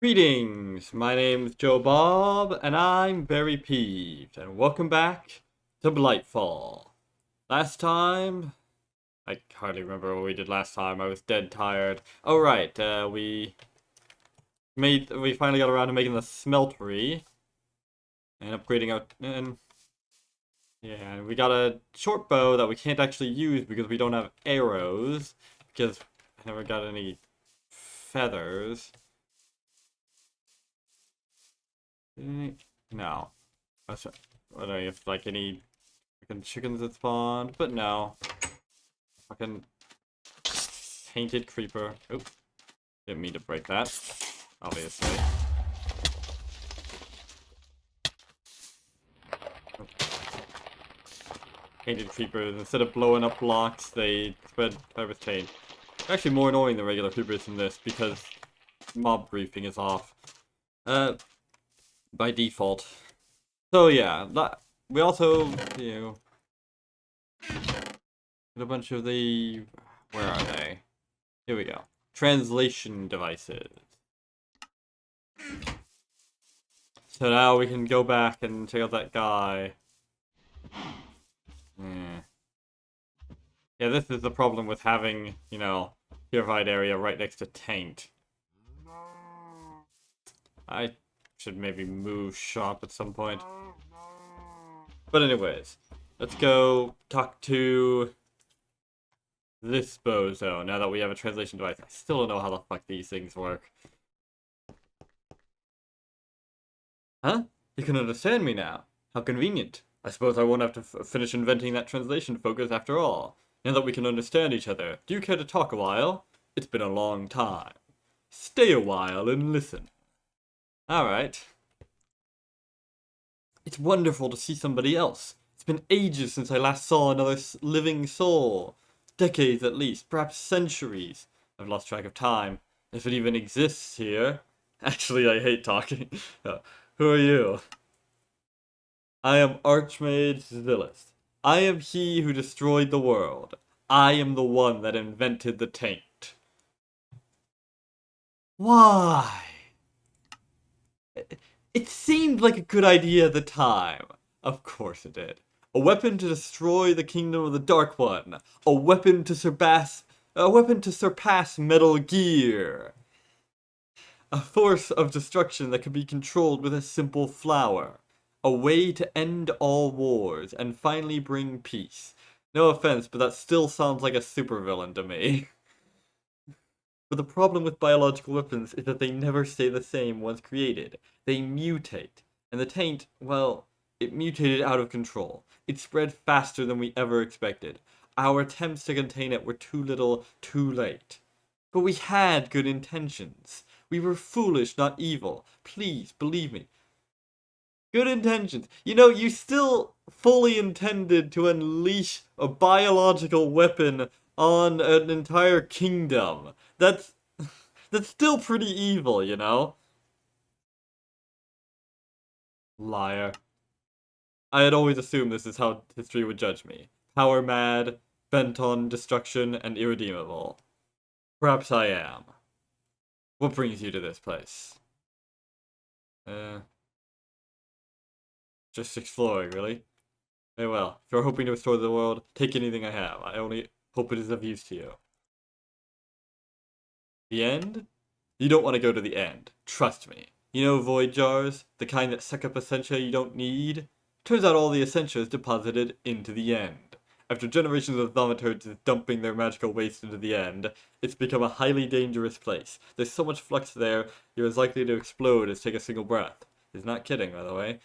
Greetings, my name's Joe Bob, and I'm very peeved, and welcome back to Blightfall. Last time, I hardly remember what we did last time, I was dead tired. Oh right, we finally got around to making the smeltery, and upgrading our, and yeah, we got a short bow that we can't actually use because we don't have arrows, because I never got any feathers. No. I don't know if like any fucking chickens that spawned, but no. Fucking painted creeper. Oop. Didn't mean to break that, obviously. Painted creepers, instead of blowing up blocks, they spread virus chain. Actually more annoying than regular creepers in this because mob briefing is off. By default. So yeah, we also, get a bunch of the, where are they? Here we go. Translation devices. So now we can go back and check out that guy. Yeah, this is the problem with having, purified area right next to taint. I should maybe move shop at some point. But anyways, let's go talk to this bozo now that we have a translation device. I still don't know how the fuck these things work. Huh? You can understand me now. How convenient. I suppose I won't have to finish inventing that translation focus after all. Now that we can understand each other, do you care to talk a while? It's been a long time. Stay a while and listen. Alright. It's wonderful to see somebody else. It's been ages since I last saw another living soul. Decades at least, perhaps centuries. I've lost track of time. If it even exists here. Actually, I hate talking. Who are you? I am Archmage Zillus. I am he who destroyed the world. I am the one that invented the taint. Why? It seemed like a good idea at the time. Of course it did. A weapon to destroy the kingdom of the Dark One. A weapon to surpass Metal Gear. A force of destruction that could be controlled with a simple flower. A way to end all wars and finally bring peace. No offense, but that still sounds like a supervillain to me. But the problem with biological weapons is that they never stay the same once created. They mutate. And the taint, well, it mutated out of control. It spread faster than we ever expected. Our attempts to contain it were too little, too late. But we had good intentions. We were foolish, not evil. Please, believe me. Good intentions. You still fully intended to unleash a biological weapon on an entire kingdom. That's still pretty evil, Liar. I had always assumed this is how history would judge me. Power mad, bent on destruction, and irredeemable. Perhaps I am. What brings you to this place? Just exploring, really? Very well. If you're hoping to restore the world, take anything I have. I only hope it is of use to you. The end? You don't want to go to the end. Trust me. You know void jars? The kind that suck up essentia you don't need? Turns out all the essentia is deposited into the end. After generations of thaumaturges dumping their magical waste into the end, it's become a highly dangerous place. There's so much flux there, you're as likely to explode as take a single breath. He's not kidding, by the way.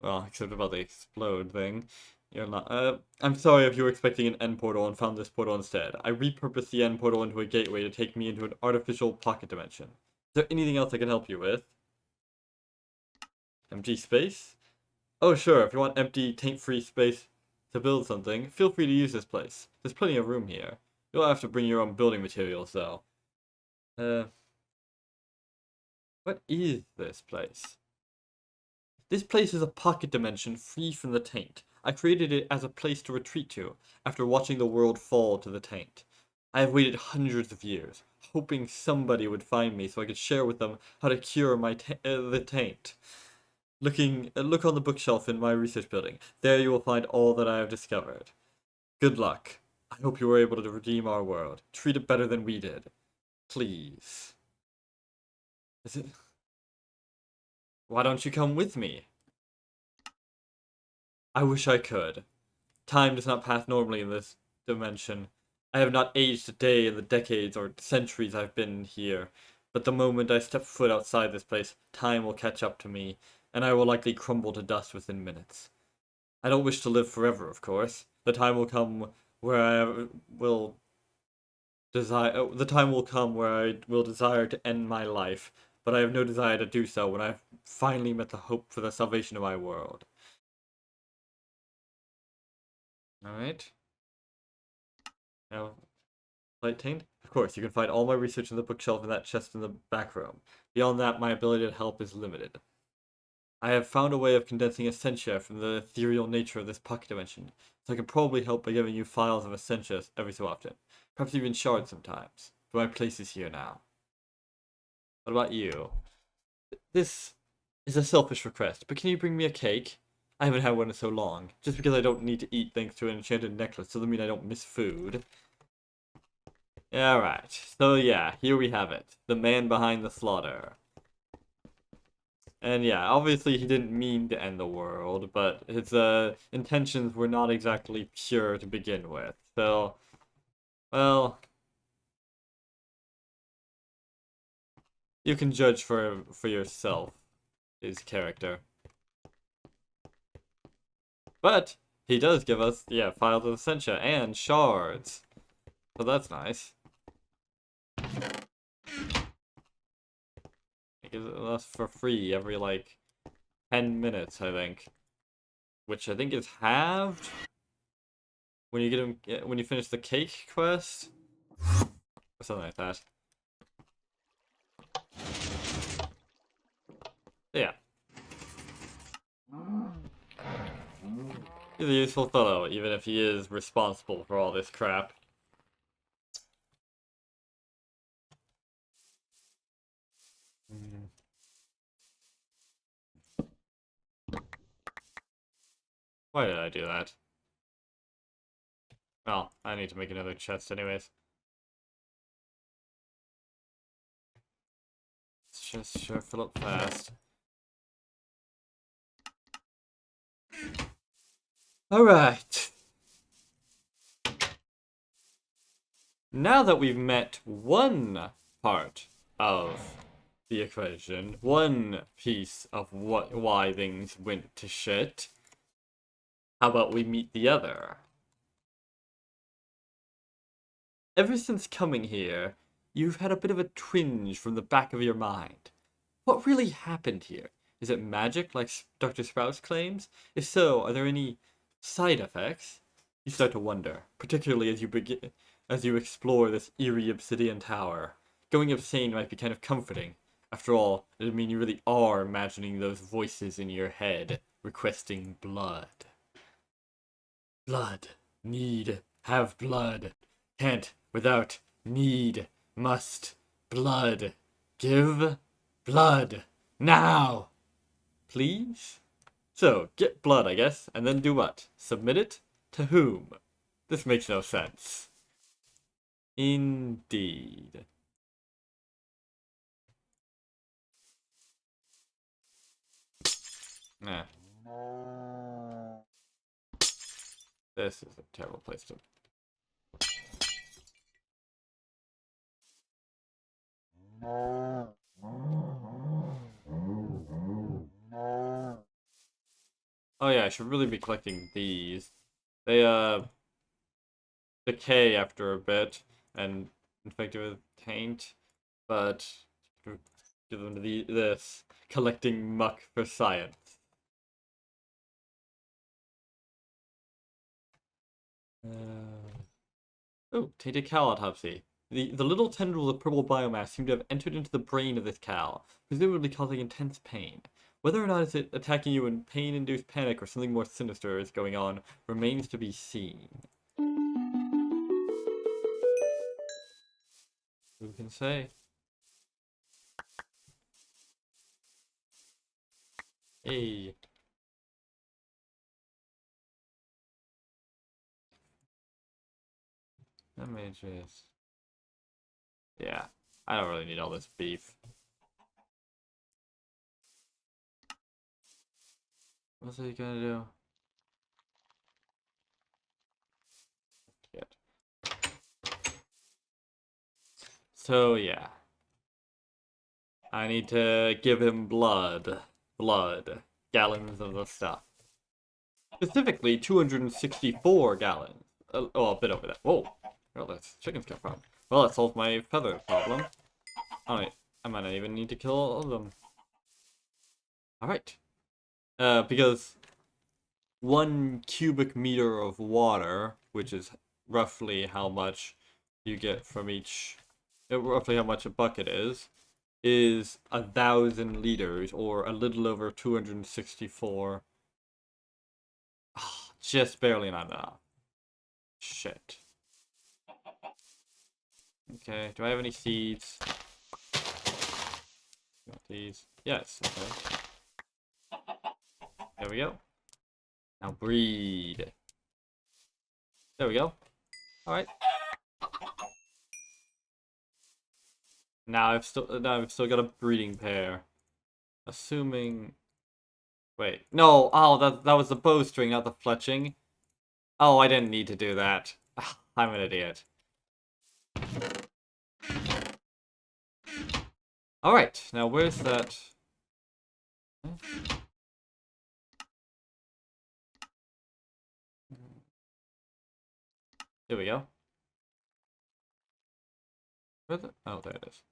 Well, except about the explode thing. You're not. I'm sorry if you were expecting an end portal and found this portal instead. I repurposed the end portal into a gateway to take me into an artificial pocket dimension. Is there anything else I can help you with? Empty space? Oh, sure. If you want empty, taint-free space to build something, feel free to use this place. There's plenty of room here. You'll have to bring your own building materials, though. What is this place? This place is a pocket dimension free from the taint. I created it as a place to retreat to, after watching the world fall to the taint. I have waited hundreds of years. hoping somebody would find me so I could share with them how to cure my the taint. Look on the bookshelf in my research building. There you will find all that I have discovered. Good luck. I hope you were able to redeem our world. Treat it better than we did. Please. Is it... Why don't you come with me? I wish I could. Time does not pass normally in this dimension. I have not aged a day in the decades or centuries I've been here, but the moment I step foot outside this place, time will catch up to me, and I will likely crumble to dust within minutes. I don't wish to live forever, of course. The time will come where I will desire to end my life, but I have no desire to do so when I've finally met the hope for the salvation of my world. Alright. Now, light taint? Of course, you can find all my research in the bookshelf in that chest in the back room. Beyond that, my ability to help is limited. I have found a way of condensing essentia from the ethereal nature of this pocket dimension, so I can probably help by giving you files of essentia every so often. Perhaps even shards sometimes. But my place is here now. What about you? This is a selfish request, but can you bring me a cake? I haven't had one in so long. Just because I don't need to eat thanks to an enchanted necklace doesn't mean I don't miss food. Alright, so yeah, here we have it. The man behind the slaughter. And yeah, obviously he didn't mean to end the world, but his intentions were not exactly pure to begin with. So, well, you can judge for yourself his character. But he does give us, yeah, files of essentia and shards. So that's nice. It gives us for free every, like, 10 minutes, I think. Which I think is halved when you when you finish the cake quest. Or something like that. Yeah. He's a useful fellow, even if he is responsible for all this crap. Why did I do that? Well, I need to make another chest anyways. Let's just sure fill up fast. Alright. Now that we've met one part of the equation, one piece of why things went to shit, how about we meet the other? Ever since coming here, you've had a bit of a twinge from the back of your mind. What really happened here? Is it magic, like Dr. Sprouse claims? If so, are there any side effects? You start to wonder, particularly as you explore this eerie obsidian tower. Going insane might be kind of comforting. After all, it would mean you really are imagining those voices in your head, requesting blood. Blood. Need. Have blood. Can't without. Need. Must. Blood. Give. Blood. Now! Please? So, get blood, I guess, and then do what? Submit it? To whom? This makes no sense. Indeed. Nah. This is a terrible place to... Oh yeah, I should really be collecting these. They, decay after a bit, and infected with taint, but give them this. Collecting muck for science. Oh, tainted cow autopsy. The little tendrils of purple biomass seem to have entered into the brain of this cow, presumably causing intense pain. Whether or not it's attacking you in pain-induced panic or something more sinister is going on remains to be seen. Who can say? Hey. Let me just... Yeah, I don't really need all this beef. What's he gonna do? Shit. So, yeah. I need to give him blood. Blood. Gallons of the stuff. Specifically, 264 gallons. Oh, a bit over that. Whoa. Where those chickens come from? Well, that solves my feather problem. Alright. I might not even need to kill all of them. Alright. Because 1 cubic meter of water, which is roughly how much you get from each... roughly how much a bucket is 1,000 liters, or a little over 264. Just barely not enough. Shit. Okay, do I have any seeds? Got these. Yes, okay. There we go. Now breed. There we go. Alright. Now I've still got a breeding pair. Assuming... Wait. No! Oh, that was the bowstring, not the fletching. Oh, I didn't need to do that. I'm an idiot. Alright, now where's that... Here we go. Where's it? Oh, there it is.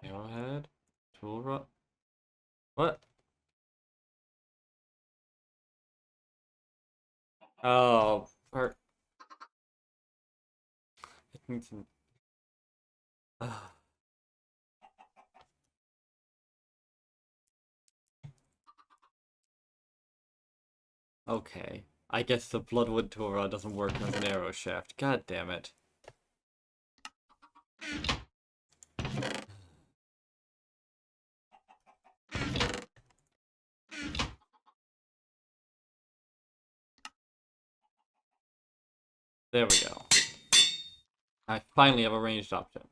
Arrowhead? Tool rod? What? Oh, part. It needs some... Okay. I guess the Bloodwood tool rod doesn't work as an arrow shaft. God damn it. There we go. I finally have a ranged option.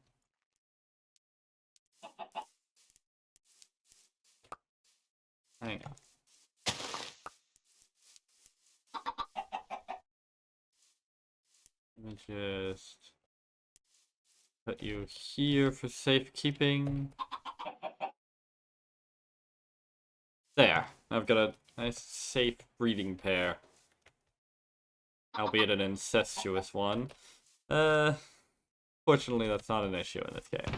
Hang on. Let me just put you here for safekeeping. There. I've got a nice safe breeding pair. Albeit an incestuous one. Fortunately, that's not an issue in this game.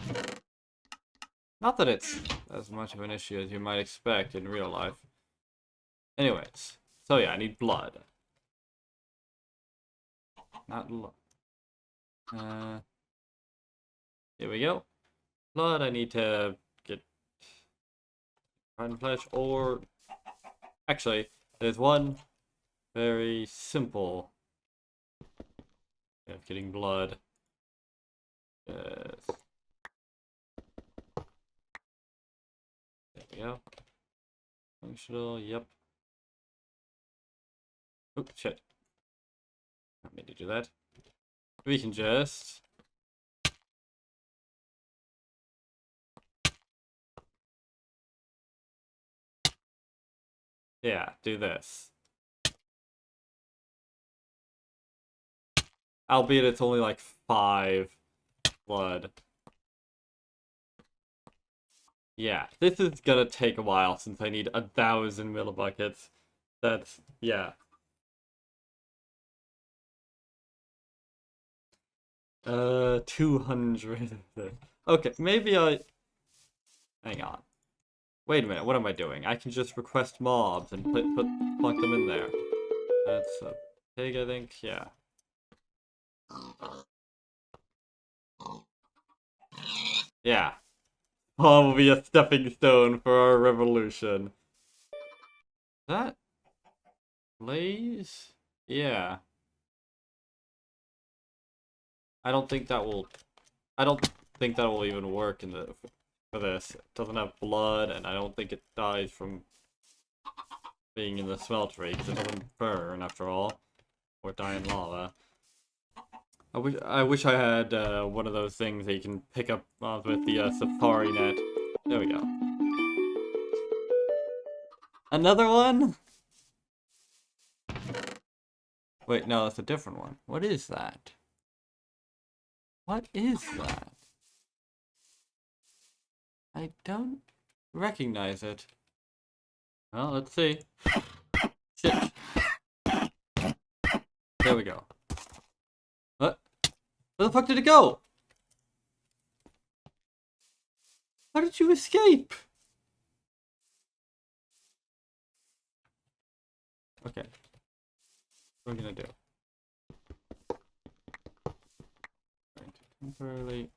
Not that it's as much of an issue as you might expect in real life. Anyways, so yeah, I need blood. Not here we go. Blood, I need to get rotten flesh, or... Actually, there's one very simple way of getting blood. Yes. There we go. Functional, yep. Oh, shit. Not mean to do that. We can just... Yeah, do this. Albeit it's only like 5 blood. Yeah, this is gonna take a while since I need 1,000 millibuckets. That's, yeah. 200. Okay, maybe I... Hang on. Wait a minute, what am I doing? I can just request mobs and plunk them in there. That's a pig, I think, yeah. Yeah. Mom will be a stepping stone for our revolution. That? Blaze? Yeah. I don't think that will... I don't think that will even work in the... for this. It doesn't have blood, and I don't think it dies from being in the smeltery, because it doesn't burn, after all. Or die in lava. I wish I had one of those things that you can pick up with the safari net. There we go. Another one? Wait, no, that's a different one. What is that? What is that? I don't recognize it. Well, let's see. Shit. There we go. What? Where the fuck did it go? How did you escape? Okay. What are we gonna do? Going to temporarily...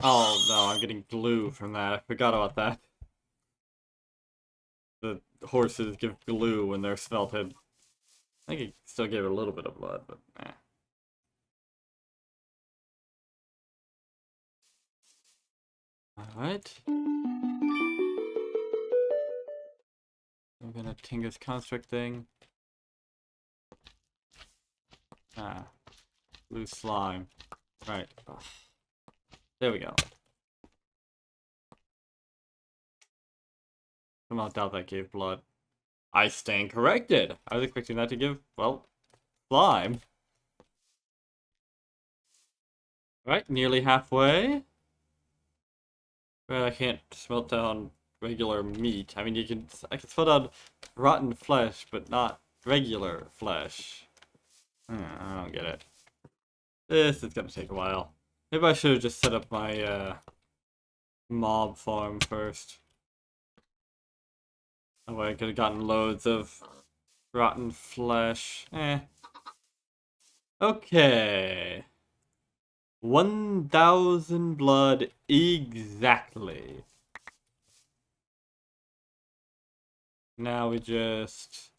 Oh no, I'm getting glue from that. I forgot about that. The horses give glue when they're smelted. I think it still gave it a little bit of blood, but eh. Alright. I'm gonna Tingus construct thing. Ah. Blue slime. Right. Ugh. There we go. Somehow doubt that gave blood. I stand corrected! I was expecting that to give, well, slime. Right, nearly halfway. But I can't smelt down regular meat. I mean, I can smelt down rotten flesh, but not regular flesh. I don't get it. This is gonna take a while. Maybe I should have just set up my mob farm first. That way I could have gotten loads of rotten flesh. Okay. 1,000 blood exactly. Now we just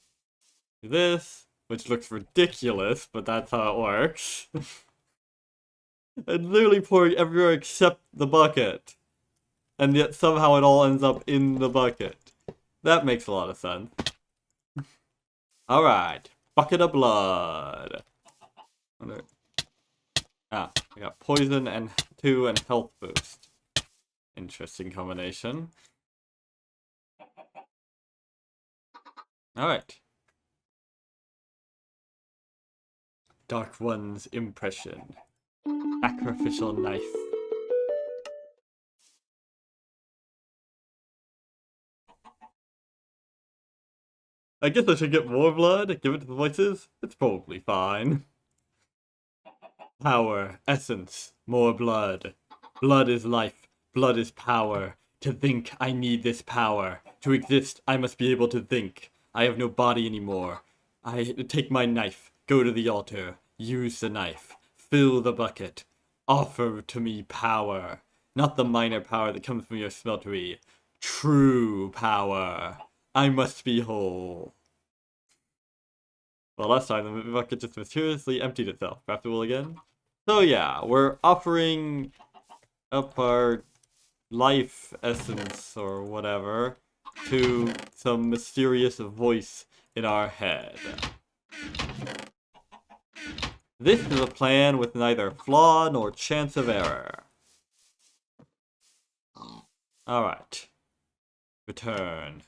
do this, which looks ridiculous, but that's how it works. And literally pouring everywhere except the bucket. And yet somehow it all ends up in the bucket. That makes a lot of sense. Alright. Bucket of blood. I got poison and 2 and health boost. Interesting combination. Alright. Dark One's impression. Sacrificial knife. I guess I should get more blood, give it to the voices. It's probably fine. Power, essence, more blood. Blood is life, blood is power. To think, I need this power. To exist, I must be able to think. I have no body anymore. I take my knife, go to the altar, use the knife, fill the bucket. Offer to me power. Not the minor power that comes from your smeltery. True power. I must be whole. Well, last time the bucket just mysteriously emptied itself. Perhaps it will again? So yeah, we're offering up our life essence or whatever to some mysterious voice in our head. This is a plan with neither flaw nor chance of error. Alright. Return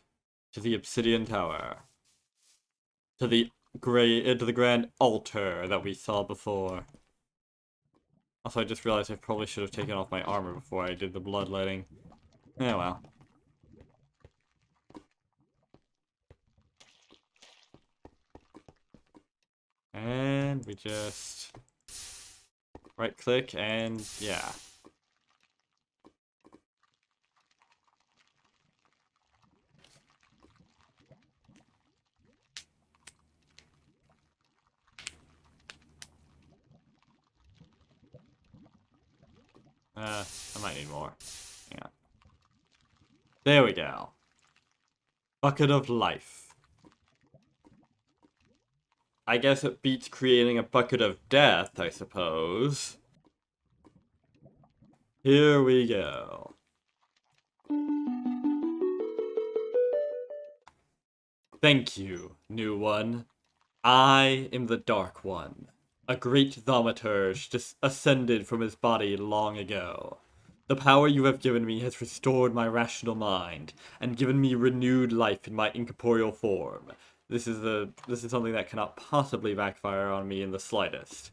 to the Obsidian Tower. To the grand altar that we saw before. Also, I just realized I probably should have taken off my armor before I did the bloodletting. Yeah, well. And we just right click and yeah. I might need more. Yeah. There we go. Bucket of life. I guess it beats creating a bucket of death, I suppose. Here we go. Thank you, new one. I am the Dark One. A great thaumaturge just ascended from his body long ago. The power you have given me has restored my rational mind and given me renewed life in my incorporeal form. This is something that cannot possibly backfire on me in the slightest.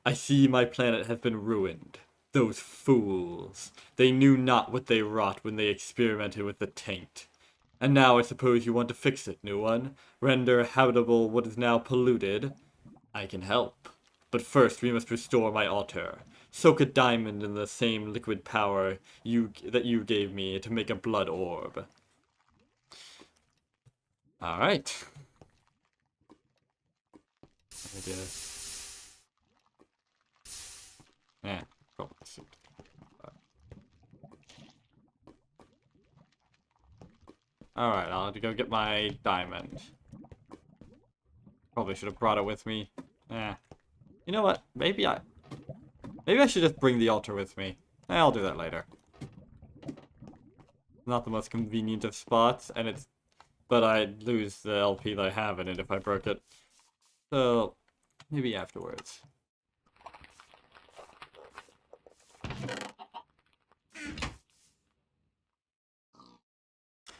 I see my planet has been ruined. Those fools. They knew not what they wrought when they experimented with the taint. And now I suppose you want to fix it, new one. Render habitable what is now polluted. I can help. But first we must restore my altar. Soak a diamond in the same liquid power that you gave me to make a blood orb. Alright. I guess. Yeah, probably suit. Alright, I'll have to go get my diamond. Probably should have brought it with me. Eh. You know what? Maybe I should just bring the altar with me. I'll do that later. Not the most convenient of spots, but I'd lose the LP that I have in it if I broke it. So, maybe afterwards.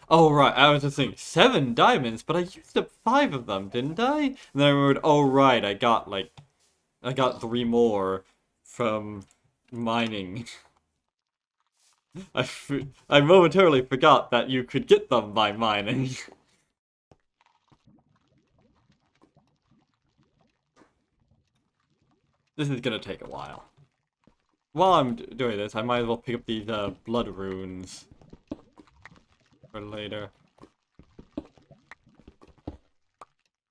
Oh, right, I was just thinking, 7 diamonds, but I used up 5 of them, didn't I? And then I remembered, oh, right, I got 3 more from mining. I momentarily forgot that you could get them by mining. This is gonna take a while. While I'm doing this, I might as well pick up these blood runes for later.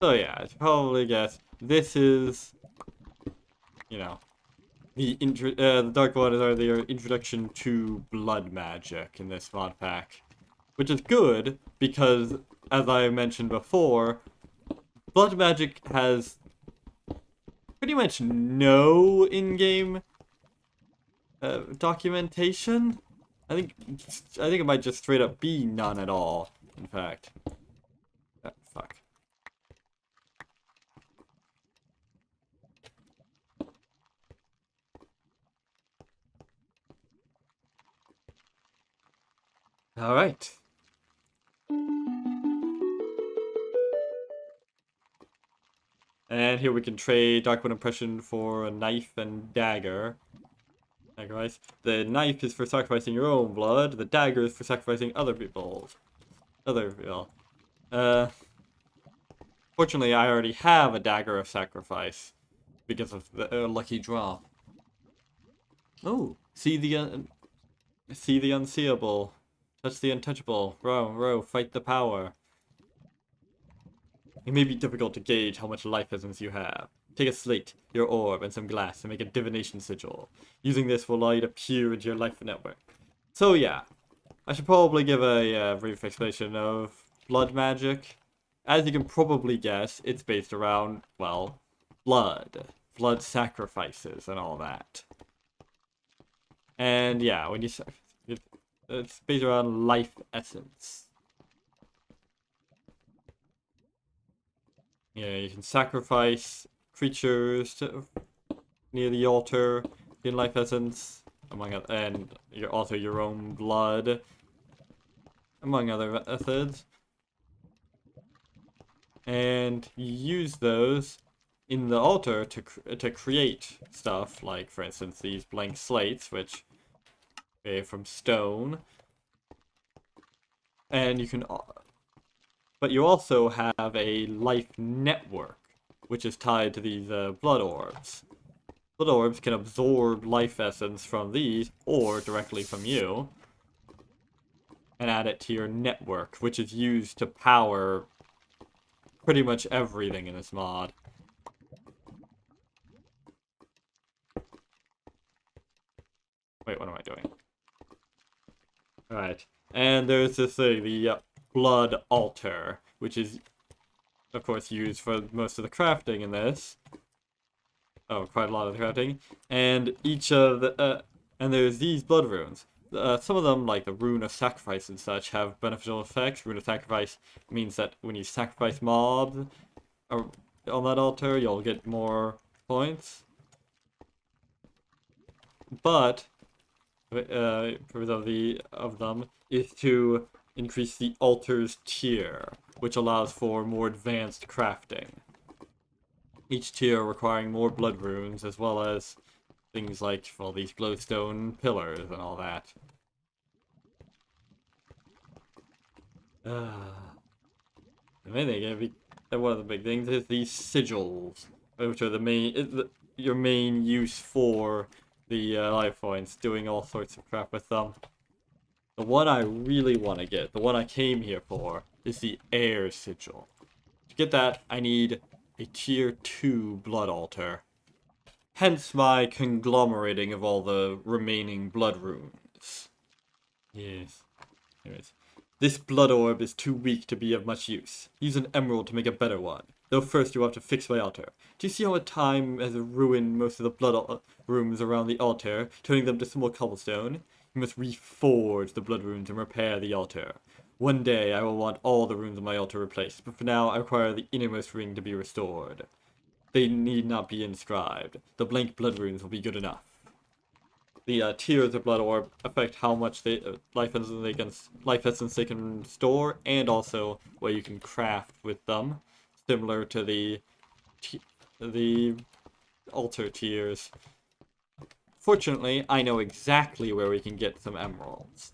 So yeah, I should probably guess this is, you know, the Dark Waters are the introduction to blood magic in this mod pack, which is good because, as I mentioned before, blood magic has pretty much no in-game documentation. I think it might just straight up be none at all. In fact, fuck. All right. And here we can trade Dark One Impression for a knife and dagger. Sacrifice. The knife is for sacrificing your own blood. The dagger is for sacrificing other people's. Fortunately, I already have a dagger of sacrifice because of the lucky draw. Oh, see the unseeable, touch the untouchable. Row, fight the power. It may be difficult to gauge how much life essence you have. Take a slate, your orb, and some glass to make a divination sigil. Using this will allow you to peer into your life network. So yeah, I should probably give a brief explanation of blood magic. As you can probably guess, it's based around, well, blood sacrifices, and all that. And yeah, when it's based around life essence. Yeah, you can sacrifice creatures near the altar in life essence, and also your own blood, among other methods. And you use those in the altar to create stuff, like, for instance, these blank slates, which are from stone. And you can... But you also have a life network, which is tied to these blood orbs. Blood orbs can absorb life essence from these, or directly from you, and add it to your network, which is used to power pretty much everything in this mod. Wait, what am I doing? Alright. And there's this thing, the blood altar, which is, of course, used for most of the crafting in this. Oh, quite a lot of the crafting. And each of the, and there's these blood runes. Some of them, like the Rune of Sacrifice and such, have beneficial effects. Rune of Sacrifice means that when you sacrifice mobs on that altar, you'll get more points. But purpose of them is to increase the altar's tier, which allows for more advanced crafting. Each tier requiring more blood runes, as well as things like all these glowstone pillars and all that. The main thing, one of the big things is these sigils, which are your main use for the life points, doing all sorts of crap with them. The one I really want to get, the one I came here for, is the air sigil. To get that, I need a tier 2 blood altar. Hence my conglomerating of all the remaining blood runes. Yes. Anyways. This blood orb is too weak to be of much use. Use an emerald to make a better one. Though first you have to fix my altar. Do you see how much time has ruined most of the blood rooms around the altar, turning them to small cobblestone? You must reforge the blood runes and repair the altar. One day I will want all the runes on my altar replaced, but for now I require the innermost ring to be restored. They need not be inscribed. The blank blood runes will be good enough. The tiers of blood orb affect how much life essence they can store, and also what you can craft with them, similar to the altar tiers. Fortunately, I know exactly where we can get some emeralds.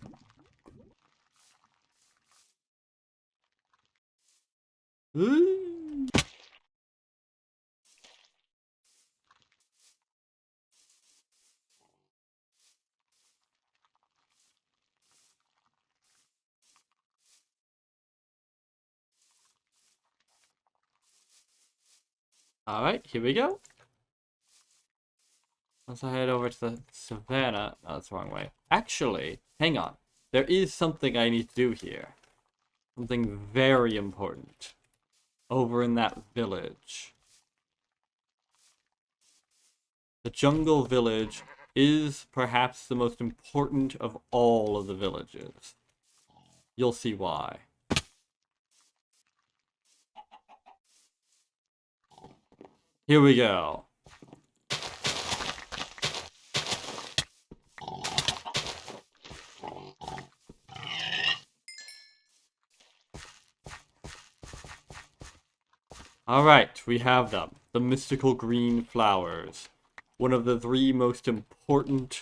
Alright, here we go. Let's head over to the savannah. No, that's the wrong way. Actually, hang on. There is something I need to do here. Something very important. Over in that village. The jungle village is perhaps the most important of all of the villages. You'll see why. Here we go. Alright, we have them. The mystical green flowers. One of the 3 most important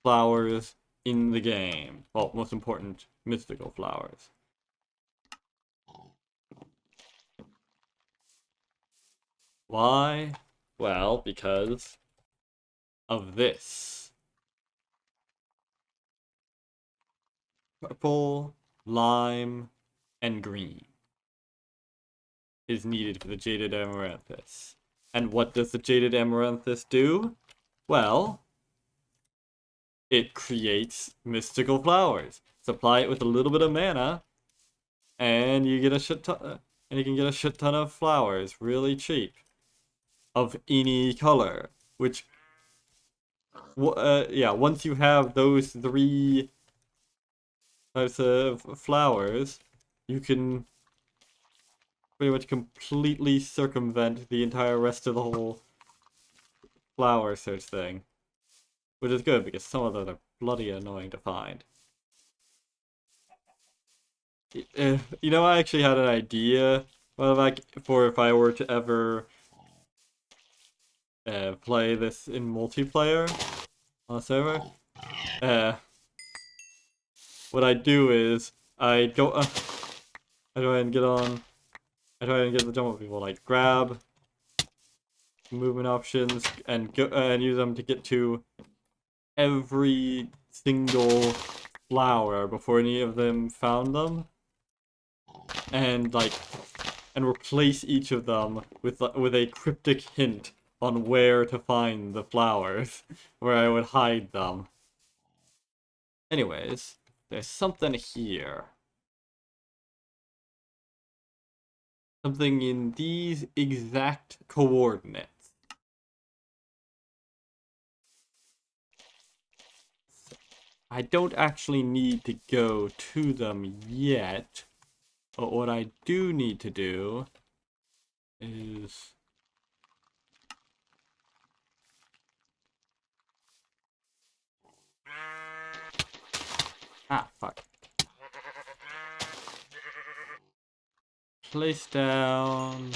flowers in the game. Well, most important mystical flowers. Why? Well, because of this. Purple, lime, and green is needed for the Jaded Amaranthus. And what does the Jaded Amaranthus do? Well, it creates mystical flowers. Supply it with a little bit of mana, and you get a shit ton, and you can get a shit ton of flowers really cheap, of any color. Which, yeah, once you have those 3 types of flowers, you can pretty much completely circumvent the entire rest of the whole flower search thing. Which is good, because some of them are bloody annoying to find. You know, I actually had an idea for if I were to ever play this in multiplayer on a server. What I do is I go I try and get the jump on people, like grab movement options and go and use them to get to every single flower before any of them found them, and replace each of them with a cryptic hint on where to find the flowers, where I would hide them. Anyways, there's something here. Something in these exact coordinates. I don't actually need to go to them yet, but what I do need to do is... Ah, fuck. Place down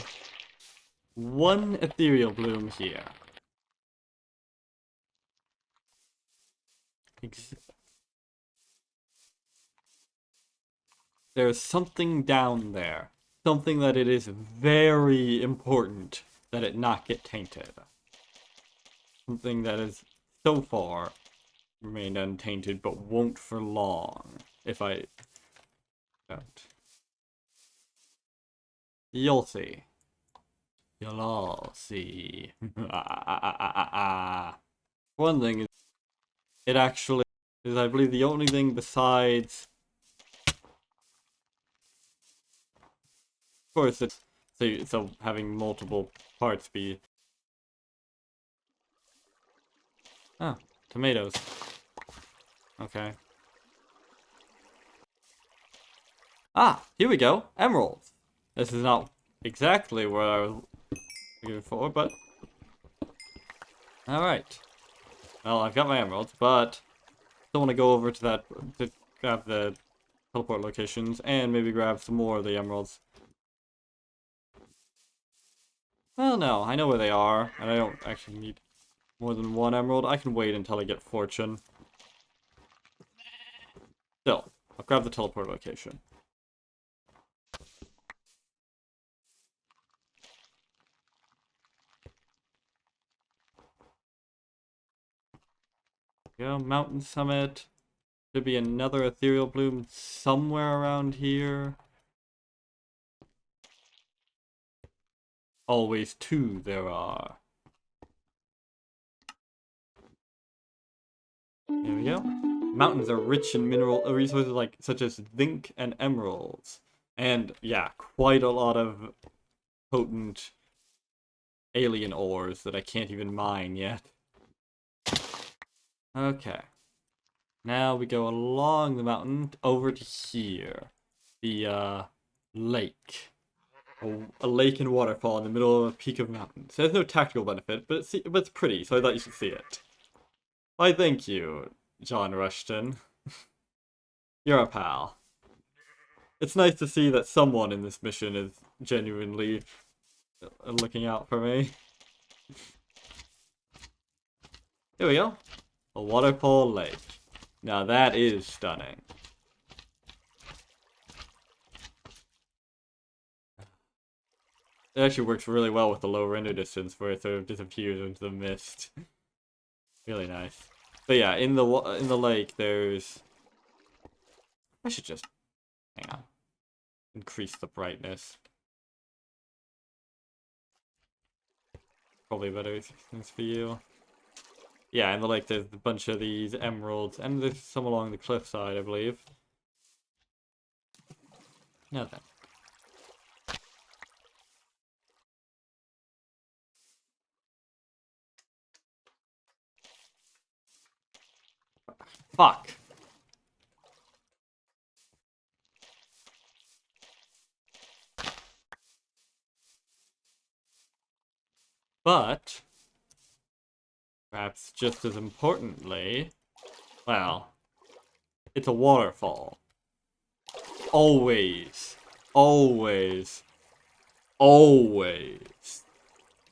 one ethereal bloom here. There's something down there. Something that it is very important that it not get tainted. Something that is so far remained untainted but won't for long if I don't. You'll see. You'll all see. One thing is, it actually is, I believe, the only thing besides... Of course, it's so having multiple parts be... Oh, tomatoes. Okay. Ah, here we go. Emeralds. This is not exactly what I was looking for, but... Alright. Well, I've got my emeralds, but... Still want to go over to that to grab the teleport locations and maybe grab some more of the emeralds. Well, no, I know where they are, and I don't actually need more than one emerald. I can wait until I get fortune. Still, I'll grab the teleport location. Go, mountain summit. Should be another ethereal bloom somewhere around here. Always two there are. There we go. Mountains are rich in mineral resources such as zinc and emeralds. And yeah, quite a lot of potent alien ores that I can't even mine yet. Okay. Now we go along the mountain over to here. The lake. A lake and waterfall in the middle of a peak of mountains. There's no tactical benefit, but it's pretty, so I thought you should see it. Why, thank you, John Rushton. You're a pal. It's nice to see that someone in this mission is genuinely looking out for me. Here we go. A waterfall lake. Now that is stunning. It actually works really well with the low render distance where it sort of disappears into the mist. Really nice. But yeah, in the lake there's... I should just... hang on. Increase the brightness. Probably a better experience for you. Yeah, in the lake there's a bunch of these emeralds, and there's some along the cliffside, I believe. Nothing. Fuck. But, perhaps just as importantly, well, it's a waterfall. Always, always, always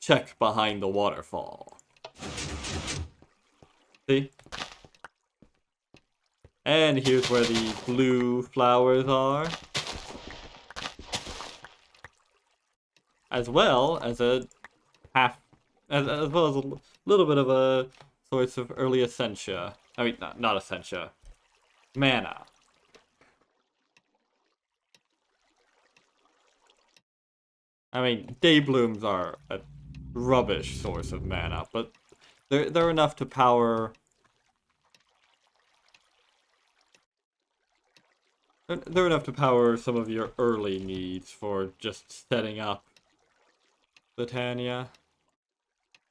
check behind the waterfall. See? And here's where the blue flowers are. As well as a as well as a little bit of a source of early essentia. I mean, not essentia. Mana. I mean, day blooms are a rubbish source of mana, but they're enough to power They're enough to power some of your early needs for just setting up Britannia.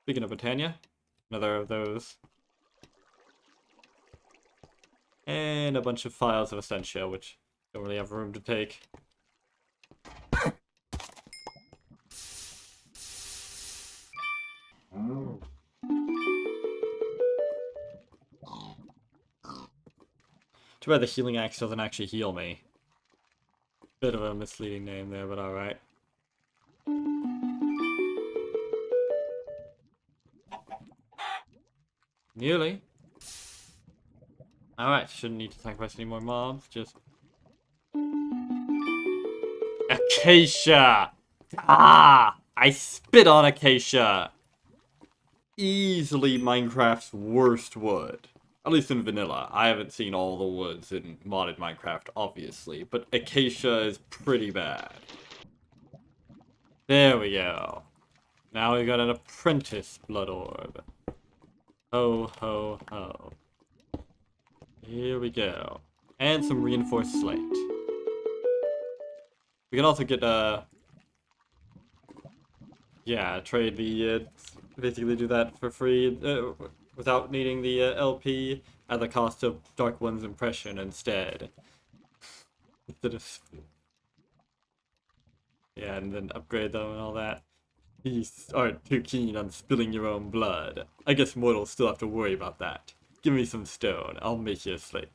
Speaking of Britannia, another of those. And a bunch of files of Essentia, which don't really have room to take. Too bad the healing axe doesn't actually heal me. Bit of a misleading name there, but alright. Nearly. Alright, shouldn't need to sacrifice any more mobs, just... Acacia! Ah! I spit on Acacia! Easily Minecraft's worst wood. At least in vanilla. I haven't seen all the woods in modded Minecraft, obviously, but Acacia is pretty bad. There we go. Now we got an apprentice blood orb. Ho, ho, ho. Here we go. And some reinforced slate. We can also get, yeah, trade the, basically do that for free, without needing the, LP at the cost of Dark One's impression instead. Instead of... Yeah, and then upgrade them and all that. You aren't too keen on spilling your own blood. I guess mortals still have to worry about that. Give me some stone, I'll make you a slate.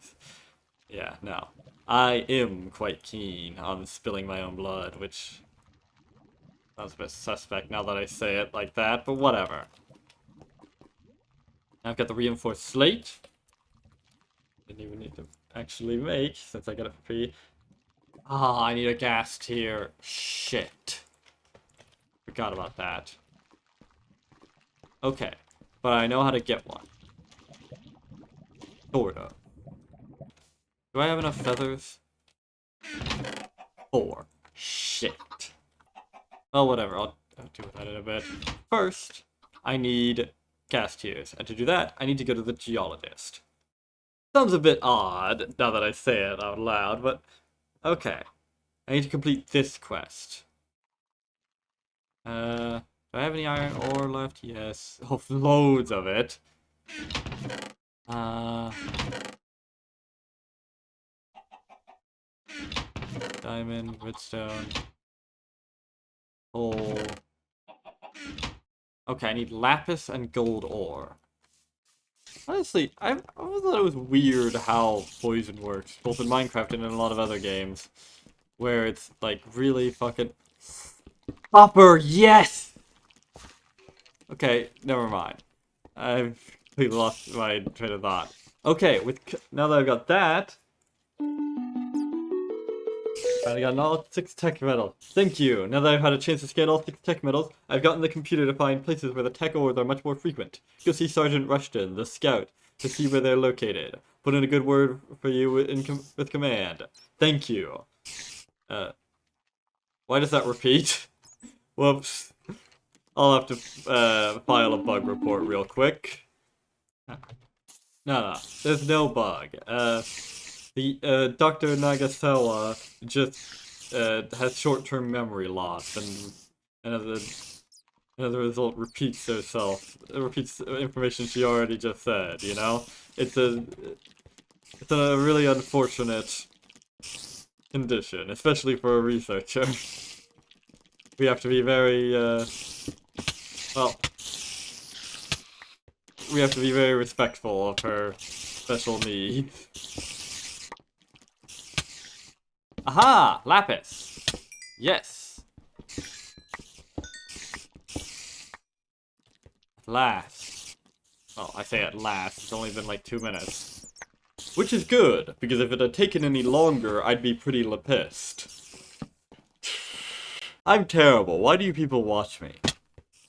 Yeah, no. I am quite keen on spilling my own blood, which... sounds a bit suspect now that I say it like that, but whatever. Now I've got the reinforced slate. Didn't even need to actually make, since I got it for free. Ah, I need a gas tier. Shit. Forgot about that. Okay, but I know how to get one. Sorta. Do I have enough feathers? 4. Shit. Well, whatever. I'll deal with that in a bit. First, I need gas tiers. And to do that, I need to go to the geologist. Sounds a bit odd, now that I say it out loud, but... okay. I need to complete this quest. Do I have any iron ore left? Yes. Oh, loads of it. Diamond, redstone. Coal. Okay, I need lapis and gold ore. Honestly, I always thought it was weird how poison works, both in Minecraft and in a lot of other games. Where it's, like, really fucking... Copper, yes! Okay, never mind. I've completely lost my train of thought. Okay, now that I've got that... I got all 6 tech metals. Thank you! Now that I've had a chance to scan all 6 tech metals, I've gotten the computer to find places where the tech ores are much more frequent. Go see Sergeant Rushton, the scout, to see where they're located. Put in a good word for you with command. Thank you. Why does that repeat? Whoops. I'll have to file a bug report real quick. No, there's no bug. The Dr. Nagasawa just has short-term memory loss, and as a result repeats herself. Repeats information she already just said. You know, it's a really unfortunate condition, especially for a researcher. We have to be very well. We have to be very respectful of her special needs. Aha! Lapis! Yes! At last. Well, I say at last, it's only been like 2 minutes. Which is good, because if it had taken any longer, I'd be pretty pissed. I'm terrible. Why do you people watch me?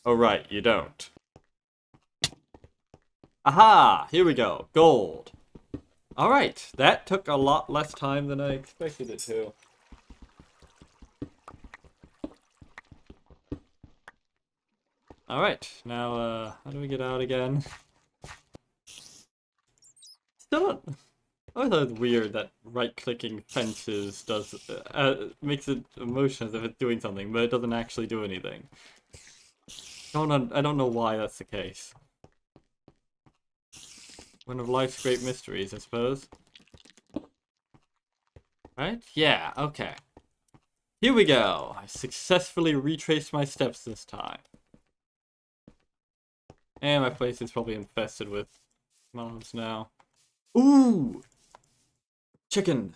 Oh right, you don't. Aha! Here we go. Gold. Alright, that took a lot less time than I expected it to. Alright, now, how do we get out again? Still I thought it's weird that right-clicking fences does makes it motion as if it's doing something, but it doesn't actually do anything. I don't know why that's the case. One of life's great mysteries, I suppose. Right? Yeah, okay. Here we go. I successfully retraced my steps this time. And my place is probably infested with mobs now. Ooh! Chicken!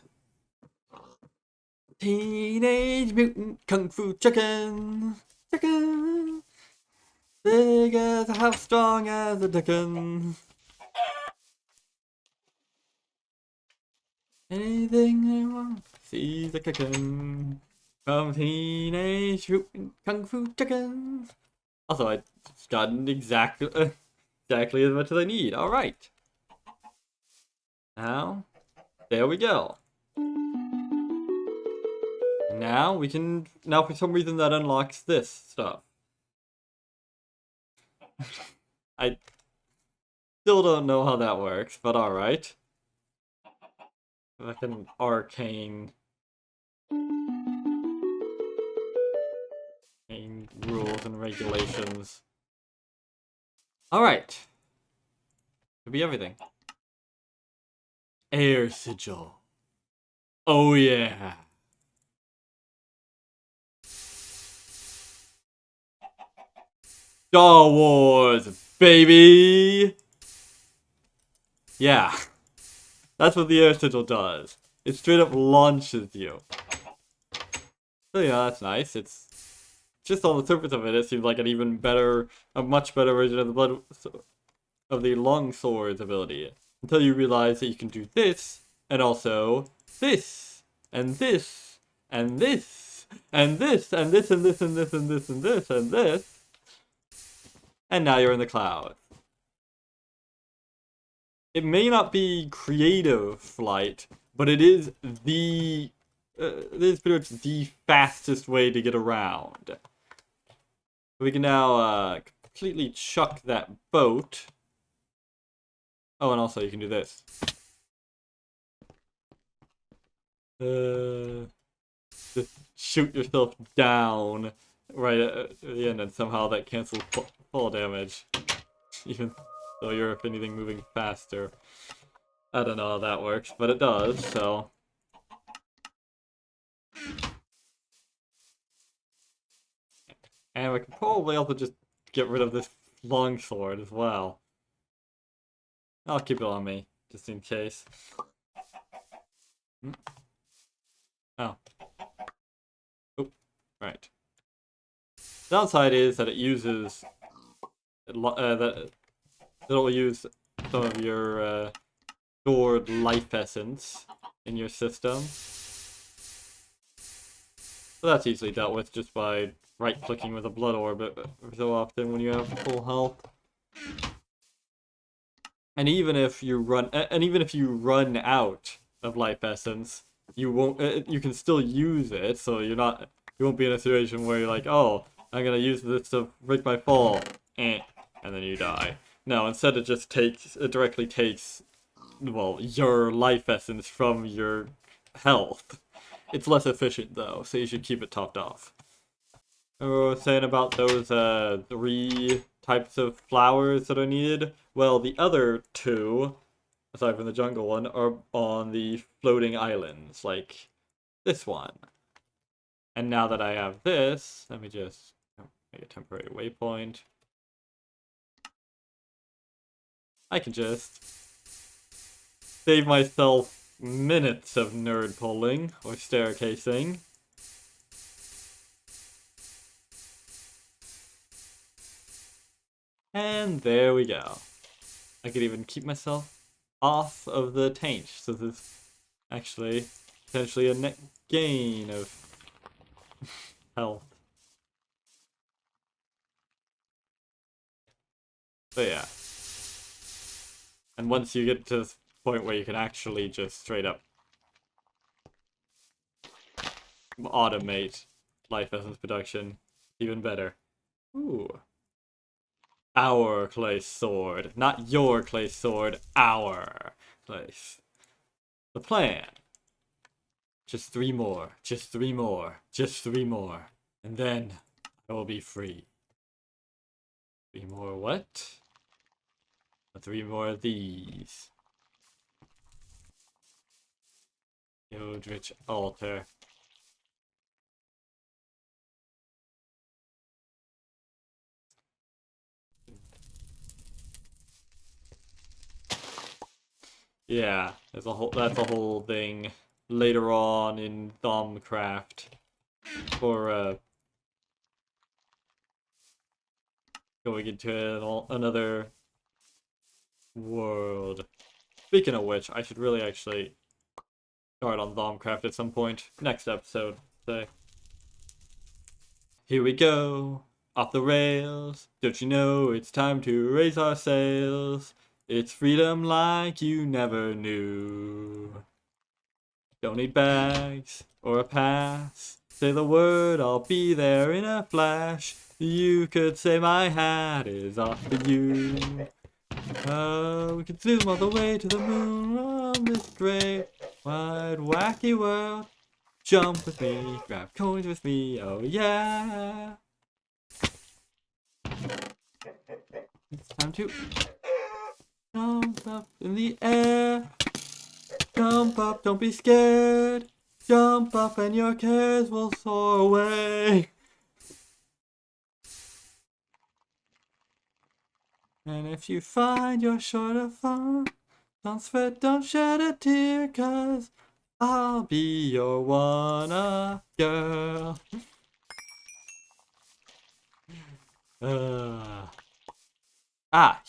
Teenage Mutant Kung Fu Chicken! Chicken! Big as a house, strong as a chicken. Anything I want, see the chicken. From Teenage Mutant Kung Fu Chicken. Also, I just gotten exactly as much as I need. All right. Now, there we go. Now we can. Now, for some reason, that unlocks this stuff. I still don't know how that works, but all right. Like an arcane rules and regulations. All right. Could be everything. Air sigil. Oh yeah. Star Wars, baby. Yeah. That's what the air sigil does. It straight up launches you. So yeah, that's nice. It's just on the surface of it, it seems like a much better version of the longsword's ability. Until you realize that you can do this, and also this, and this, and this, and this, and this, and this, and this, and this, and this, and this. And now you're in the cloud. It may not be creative flight, but it is pretty much the fastest way to get around. We can now completely chuck that boat. Oh, and also you can do this. Just shoot yourself down right at the end, and somehow that cancels fall damage. Even though you're, if anything, moving faster. I don't know how that works, but it does, so. And we can probably also just get rid of this longsword as well. I'll keep it on me, just in case. Oh. Oop. Right. Downside is that it uses that it'll use some of your stored life essence in your system. So that's easily dealt with just by right-clicking with a blood orb so often when you have full health. And even if you run out of life essence, you won't. You can still use it, so you won't be in a situation where you're like, oh, I'm gonna use this to break my fall, and then you die. No, instead it directly takes, well, your life essence from your health. It's less efficient though, so you should keep it topped off. Remember what I was saying about those 3 types of flowers that are needed? Well, the other 2, aside from the jungle one, are on the floating islands, like this one. And now that I have this, let me just make a temporary waypoint. I can just save myself minutes of nerd pulling or staircasing. And there we go. I could even keep myself off of the taint, so this is actually potentially a net gain of health. But yeah. And once you get to this point where you can actually just straight up automate life essence production, even better. Ooh. Our clay sword. Not your clay sword, our clay. the plan. Just 3 more. Just 3 more. Just 3 more. And then I will be free. 3 more what? 3 more of these. Eldritch Altar. Yeah, that's a whole thing later on in Thaumcraft for going into another world. Speaking of which, I should really actually start on Thaumcraft at some point. Next episode, say. Here we go, off the rails. Don't you know it's time to raise our sails? It's freedom like you never knew. Don't need bags or a pass. Say the word, I'll be there in a flash. You could say my hat is off for you. We could zoom all the way to the moon on this great, wide, wacky world. Jump with me, grab coins with me, oh yeah. It's time to jump up in the air. Jump up, don't be scared. Jump up and your cares will soar away. And if you find you're short of fun, don't sweat, don't shed a tear, 'cause I'll be your one-up girl.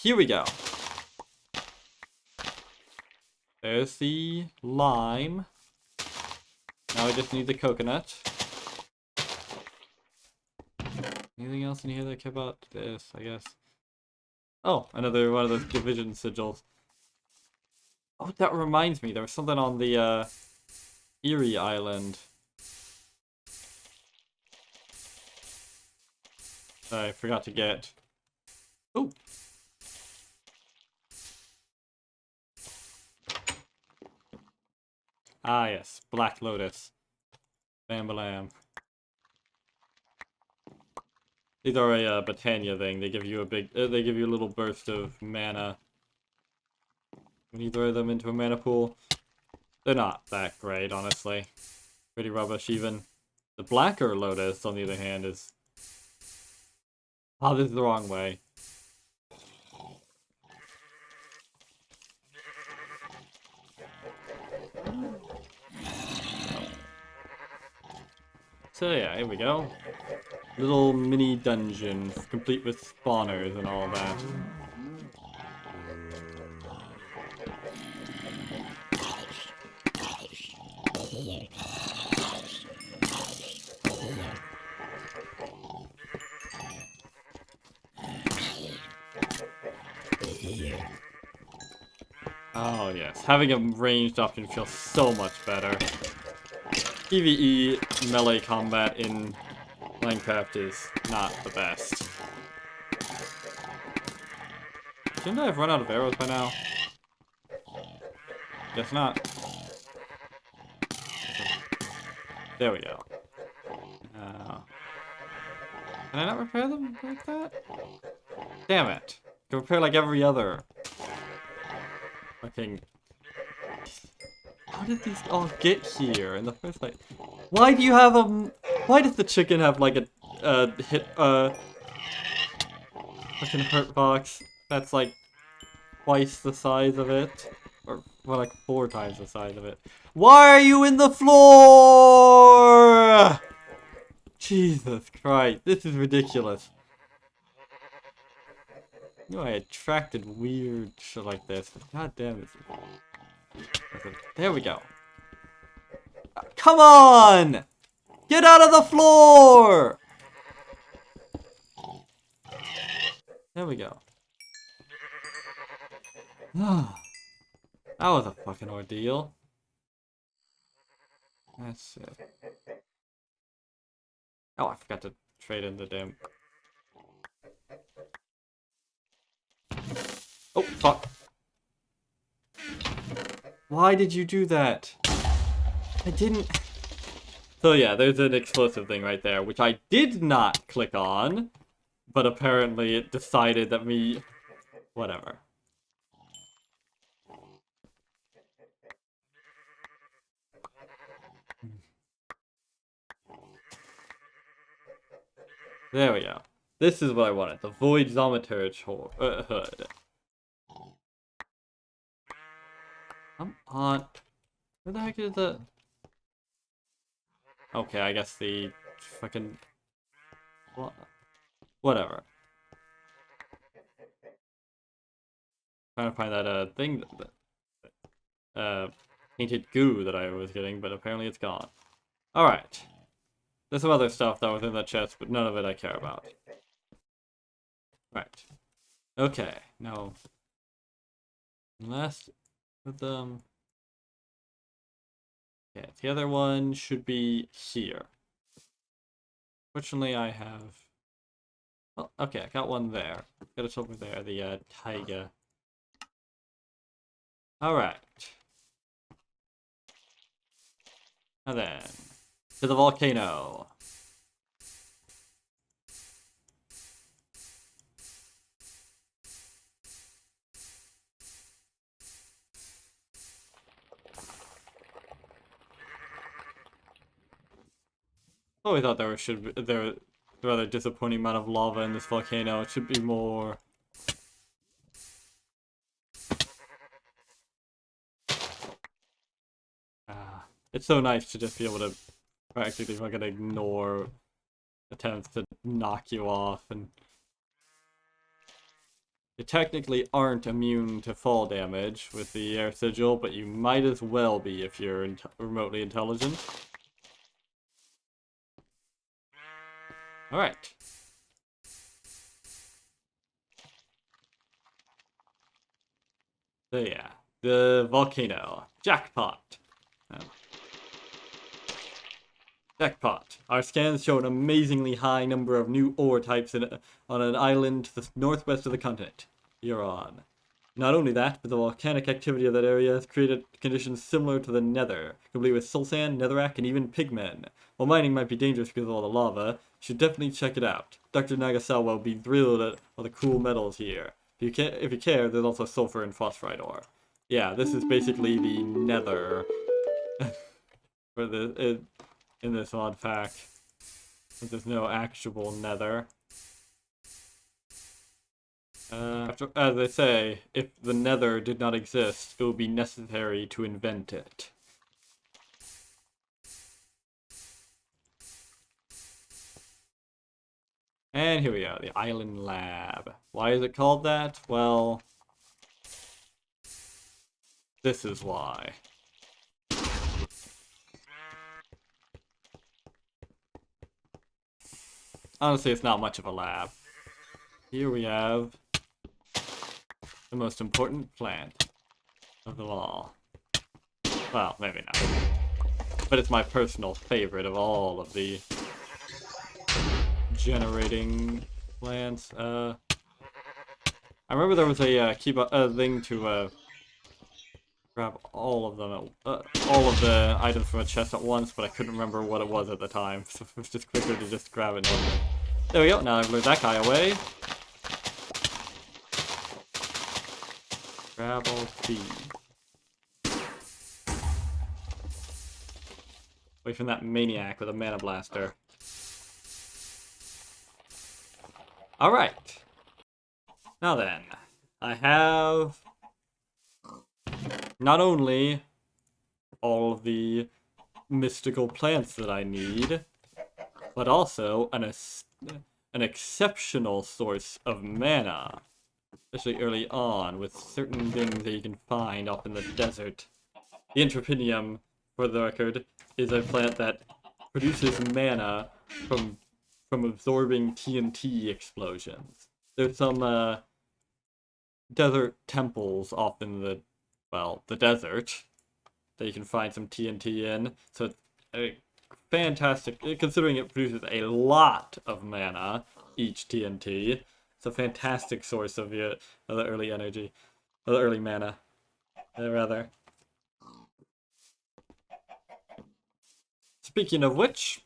Here we go. There's the lime. Now I just need the coconut. Anything else in here that I care about? This, I guess. Oh, another one of those division sigils. Oh, that reminds me, there was something on the Erie Island. I forgot to get. Oh. Ah, yes, Black Lotus. Bam-balam. These are a Botania thing. They give you they give you a little burst of mana when you throw them into a mana pool. They're not that great, honestly. Pretty rubbish, even. The Blacker Lotus, on the other hand, is... Oh, this is the wrong way. So yeah, here we go. Little mini dungeon, complete with spawners and all that. Oh yes, having a ranged option feels so much better. PvE melee combat in Minecraft is not the best. Shouldn't I have run out of arrows by now? Guess not. There we go. Can I not repair them like that? Damn it. I can repair like every other. Fucking... How did these all get here in the first place? Why do you have a... Why does the chicken have like a fucking hurt box that's like twice the size of it? Or well, like 4 times the size of it. Why are you in the floor? Jesus Christ, this is ridiculous. You know, I attracted weird shit like this. God damn it. There we go. Come on! Get out of the floor! There we go. That was a fucking ordeal. That's it. Oh, I forgot to trade in the damn... Oh, fuck. Why did you do that? I didn't... So yeah, there's an explosive thing right there, which I did not click on, but apparently it decided that me... Whatever. There we go. This is what I wanted. The Void Hematurgy hood. Come on. Where the heck is the... Okay, I guess the fucking... Whatever. Trying to find that thing... painted goo that I was getting, but apparently it's gone. Alright. There's some other stuff that was in that chest, but none of it I care about. Right. Okay, now... Last of them... Okay, the other one should be here. Fortunately, I have... Well, okay, I got one there. Got it over there, the Taiga. Alright. Now then, to the volcano. Oh, I thought there was a rather disappointing amount of lava in this volcano. It should be more. It's so nice to just be able to practically fucking ignore attempts to knock you off, and you technically aren't immune to fall damage with the air sigil, but you might as well be if you're remotely intelligent. Alright. So yeah, the volcano. Jackpot. Jackpot. Our scans show an amazingly high number of new ore types on an island to the northwest of the continent. You're on. Not only that, but the volcanic activity of that area has created conditions similar to the Nether, complete with soul sand, netherrack, and even pigmen. While mining might be dangerous because of all the lava, you should definitely check it out. Dr. Nagasawa will be thrilled at all the cool metals here. If you care, there's also sulfur and phosphorite ore. Yeah, this is basically the Nether for in this odd fact. But there's no actual Nether. As they say, if the Nether did not exist, it would be necessary to invent it. And here we are, the Island Lab. Why is it called that? Well, this is why. Honestly, it's not much of a lab. Here we have the most important plant of them all. Well, maybe not. But it's my personal favorite of all of the generating plants. I remember there was a thing to grab all of them, all of the items from a chest at once, but I couldn't remember what it was at the time, so it was just quicker to just grab it normally. There we go, now I've lured that guy away. Grab all speed. Away from that maniac with a mana blaster. Alright. Now then, I have not only all of the mystical plants that I need, but also an exceptional source of mana, especially early on, with certain things that you can find off in the desert. The Intrepinium, for the record, is a plant that produces mana from absorbing TNT explosions. There's some desert temples off in the desert that you can find some TNT in. So it's a fantastic, considering it produces a lot of mana each TNT. It's a fantastic source of the early energy, of the early mana, rather. Speaking of which,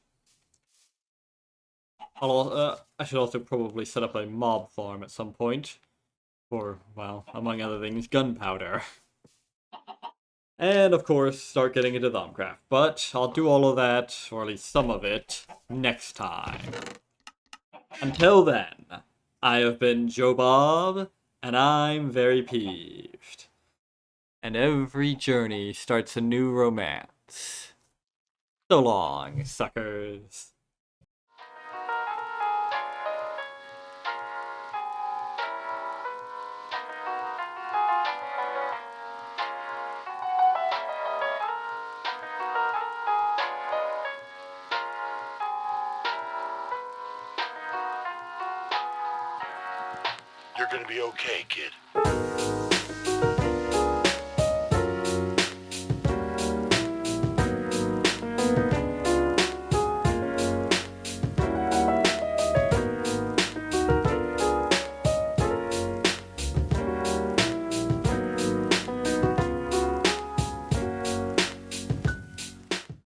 I should also probably set up a mob farm at some point. For, well, among other things, gunpowder. And, of course, start getting into Thaumcraft. But I'll do all of that, or at least some of it, next time. Until then, I have been Joe Bob, and I'm very peeved. And every journey starts a new romance. So long, suckers. You're gonna be okay, kid.